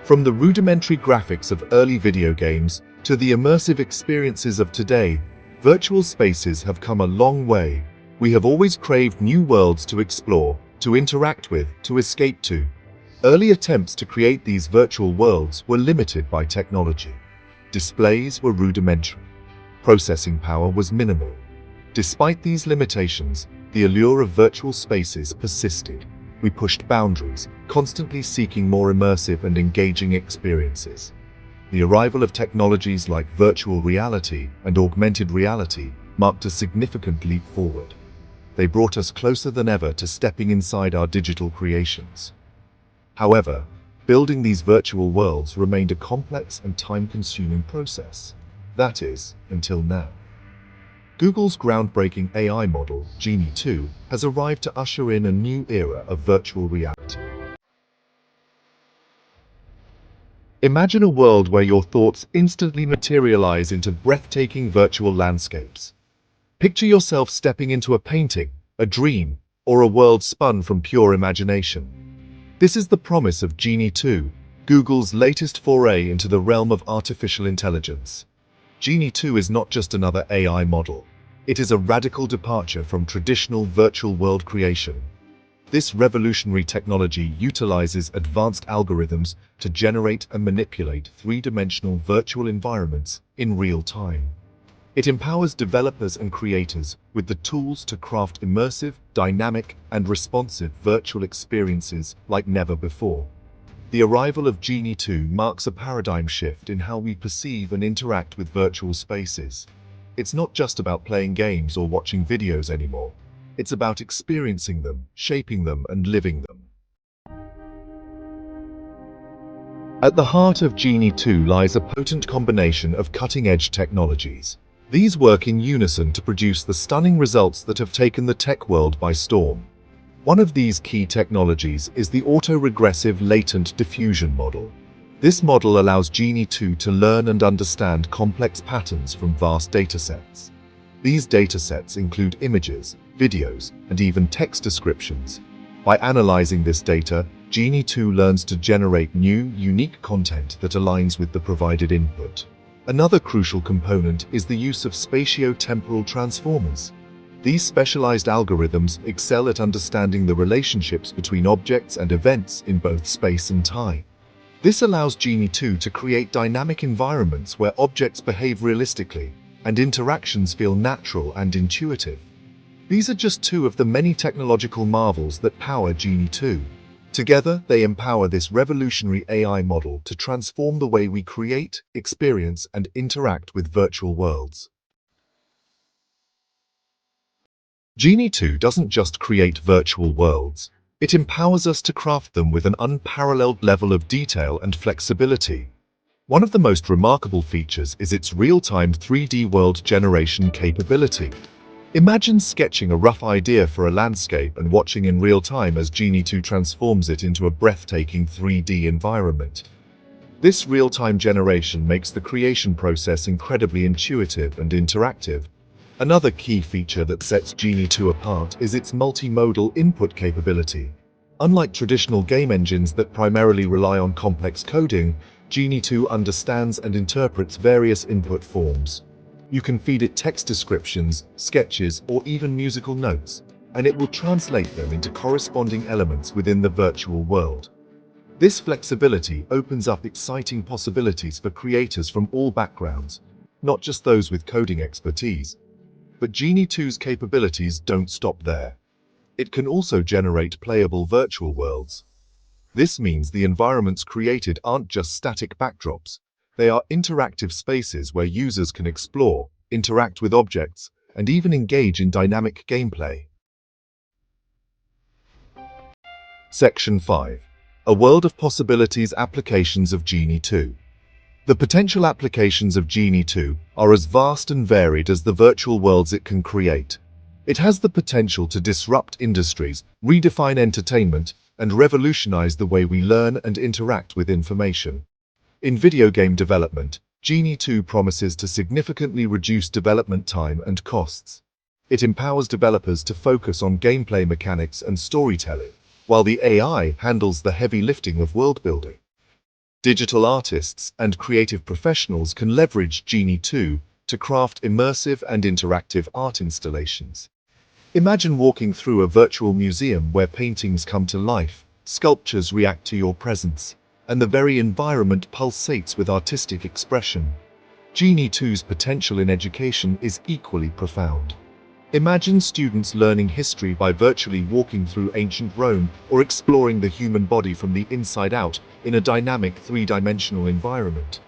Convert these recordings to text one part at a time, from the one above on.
From the rudimentary graphics of early video games to the immersive experiences of today, virtual spaces have come a long way. We have always craved new worlds to explore, to interact with, to escape to. Early attempts to create these virtual worlds were limited by technology. Displays were rudimentary. Processing power was minimal. Despite these limitations, the allure of virtual spaces persisted. We pushed boundaries, constantly seeking more immersive and engaging experiences. The arrival of technologies like virtual reality and augmented reality marked a significant leap forward. They brought us closer than ever to stepping inside our digital creations. However, building these virtual worlds remained a complex and time-consuming process. That is, until now. Google's groundbreaking AI model, Genie 2, has arrived to usher in a new era of virtual reality. Imagine a world where your thoughts instantly materialize into breathtaking virtual landscapes. Picture yourself stepping into a painting, a dream, or a world spun from pure imagination. This is the promise of Genie 2, Google's latest foray into the realm of artificial intelligence. Genie 2 is not just another AI model. It is a radical departure from traditional virtual world creation. This revolutionary technology utilizes advanced algorithms to generate and manipulate three-dimensional virtual environments in real time. It empowers developers and creators with the tools to craft immersive, dynamic, and responsive virtual experiences like never before. The arrival of Genie 2 marks a paradigm shift in how we perceive and interact with virtual spaces. It's not just about playing games or watching videos anymore. It's about experiencing them, shaping them, and living them. At the heart of Genie 2 lies a potent combination of cutting-edge technologies. These work in unison to produce the stunning results that have taken the tech world by storm. One of these key technologies is the autoregressive latent diffusion model. This model allows Genie 2 to learn and understand complex patterns from vast datasets. These datasets include images, videos, and even text descriptions. By analyzing this data, Genie 2 learns to generate new, unique content that aligns with the provided input. Another crucial component is the use of spatio-temporal transformers. These specialized algorithms excel at understanding the relationships between objects and events in both space and time. This allows Genie 2 to create dynamic environments where objects behave realistically and interactions feel natural and intuitive. These are just two of the many technological marvels that power Genie 2. Together, they empower this revolutionary AI model to transform the way we create, experience, and interact with virtual worlds. Genie 2 doesn't just create virtual worlds. It empowers us to craft them with an unparalleled level of detail and flexibility. One of the most remarkable features is its real-time 3D world generation capability. Imagine sketching a rough idea for a landscape and watching in real time as Genie 2 transforms it into a breathtaking 3D environment. This real-time generation makes the creation process incredibly intuitive and interactive. Another key feature that sets Genie 2 apart is its multimodal input capability. Unlike traditional game engines that primarily rely on complex coding, Genie 2 understands and interprets various input forms. You can feed it text descriptions, sketches, or even musical notes, and it will translate them into corresponding elements within the virtual world. This flexibility opens up exciting possibilities for creators from all backgrounds, not just those with coding expertise. But Genie 2's capabilities don't stop there. It can also generate playable virtual worlds. This means the environments created aren't just static backdrops. They are interactive spaces where users can explore, interact with objects, and even engage in dynamic gameplay. Section 5. A world of possibilities. Applications of Genie 2. The potential applications of Genie 2 are as vast and varied as the virtual worlds it can create. It has the potential to disrupt industries, redefine entertainment, and revolutionize the way we learn and interact with information. In video game development, Genie 2 promises to significantly reduce development time and costs. It empowers developers to focus on gameplay mechanics and storytelling, while the AI handles the heavy lifting of world building. Digital artists and creative professionals can leverage Genie 2 to craft immersive and interactive art installations. Imagine walking through a virtual museum where paintings come to life, sculptures react to your presence, and the very environment pulsates with artistic expression. Genie 2's potential in education is equally profound. Imagine students learning history by virtually walking through ancient Rome or exploring the human body from the inside out in a dynamic three-dimensional environment.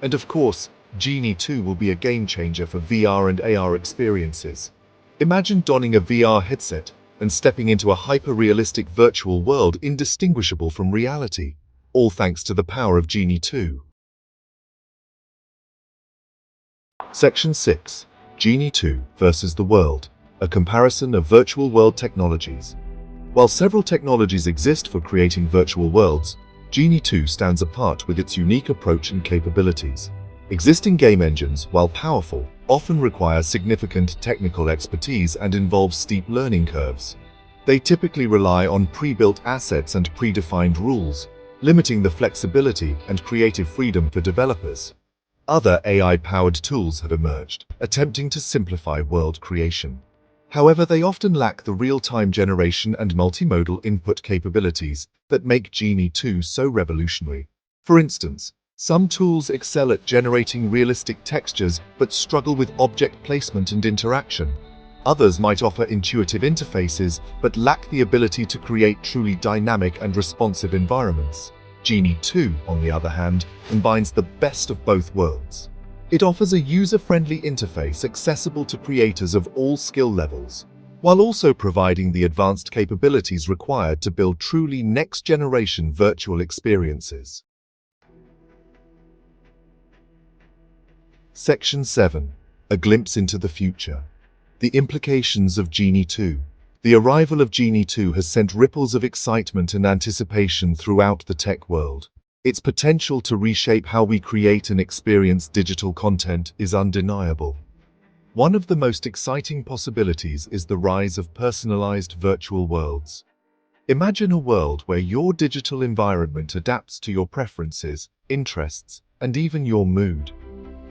And of course, Genie 2 will be a game changer for VR and AR experiences. Imagine donning a VR headset and stepping into a hyper-realistic virtual world indistinguishable from reality, all thanks to the power of Genie 2. Section 6. Genie 2 versus the world, a comparison of virtual world technologies. While several technologies exist for creating virtual worlds, Genie 2 stands apart with its unique approach and capabilities. Existing game engines, while powerful, often require significant technical expertise and involve steep learning curves. They typically rely on pre-built assets and predefined rules, limiting the flexibility and creative freedom for developers. Other AI-powered tools have emerged, attempting to simplify world creation. However, they often lack the real-time generation and multimodal input capabilities that make Genie 2 so revolutionary. For instance, some tools excel at generating realistic textures but struggle with object placement and interaction. Others might offer intuitive interfaces but lack the ability to create truly dynamic and responsive environments. Genie 2, on the other hand, combines the best of both worlds. It offers a user-friendly interface accessible to creators of all skill levels, while also providing the advanced capabilities required to build truly next-generation virtual experiences. Section 7. A glimpse into the future. The implications of Genie 2. The arrival of Genie 2 has sent ripples of excitement and anticipation throughout the tech world. Its potential to reshape how we create and experience digital content is undeniable. One of the most exciting possibilities is the rise of personalized virtual worlds. Imagine a world where your digital environment adapts to your preferences, interests, and even your mood.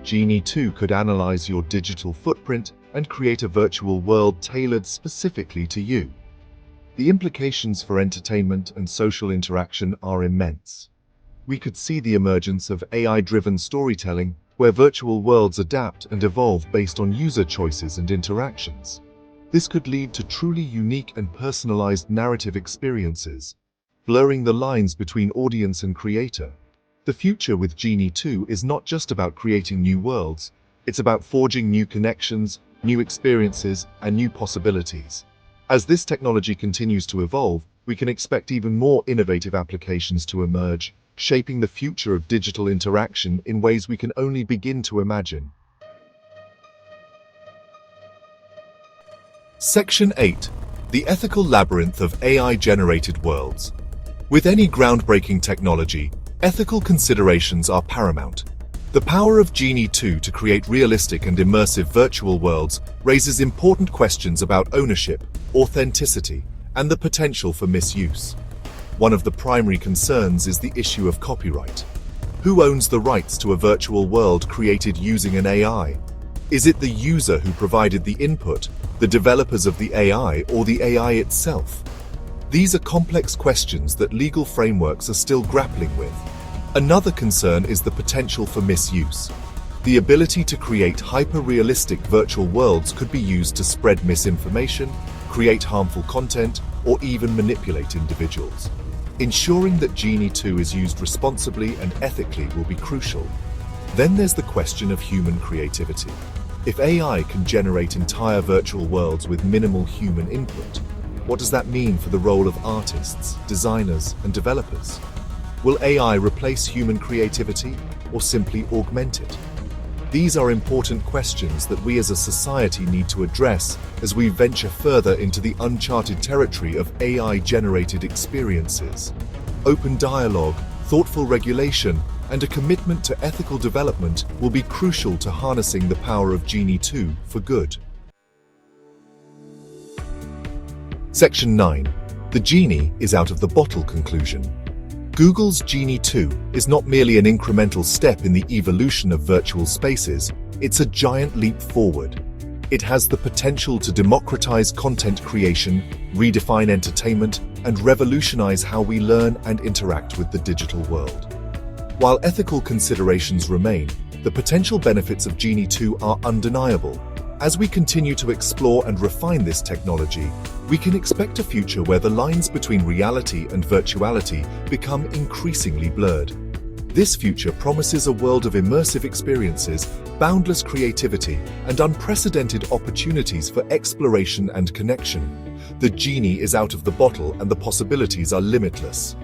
Genie 2 could analyze your digital footprint and create a virtual world tailored specifically to you. The implications for entertainment and social interaction are immense. We could see the emergence of AI-driven storytelling, where virtual worlds adapt and evolve based on user choices and interactions. This could lead to truly unique and personalized narrative experiences, blurring the lines between audience and creator. The future with Genie 2 is not just about creating new worlds, it's about forging new connections, new experiences, and new possibilities. As this technology continues to evolve, we can expect even more innovative applications to emerge, shaping the future of digital interaction in ways we can only begin to imagine. Section 8. The ethical labyrinth of AI-generated worlds. With any groundbreaking technology, ethical considerations are paramount. The power of Genie 2 to create realistic and immersive virtual worlds raises important questions about ownership, authenticity, and the potential for misuse. One of the primary concerns is the issue of copyright. Who owns the rights to a virtual world created using an AI? Is it the user who provided the input, the developers of the AI, or the AI itself? These are complex questions that legal frameworks are still grappling with. Another concern is the potential for misuse. The ability to create hyper-realistic virtual worlds could be used to spread misinformation, create harmful content, or even manipulate individuals. Ensuring that Genie 2 is used responsibly and ethically will be crucial. Then there's the question of human creativity. If AI can generate entire virtual worlds with minimal human input, what does that mean for the role of artists, designers, and developers? Will AI replace human creativity or simply augment it? These are important questions that we as a society need to address as we venture further into the uncharted territory of AI-generated experiences. Open dialogue, thoughtful regulation, and a commitment to ethical development will be crucial to harnessing the power of Genie 2 for good. Section 9. The genie is out of the bottle conclusion. Google's Genie 2 is not merely an incremental step in the evolution of virtual spaces, it's a giant leap forward. It has the potential to democratize content creation, redefine entertainment, and revolutionize how we learn and interact with the digital world. While ethical considerations remain, the potential benefits of Genie 2 are undeniable. As we continue to explore and refine this technology, we can expect a future where the lines between reality and virtuality become increasingly blurred. This future promises a world of immersive experiences, boundless creativity, and unprecedented opportunities for exploration and connection. The genie is out of the bottle and the possibilities are limitless.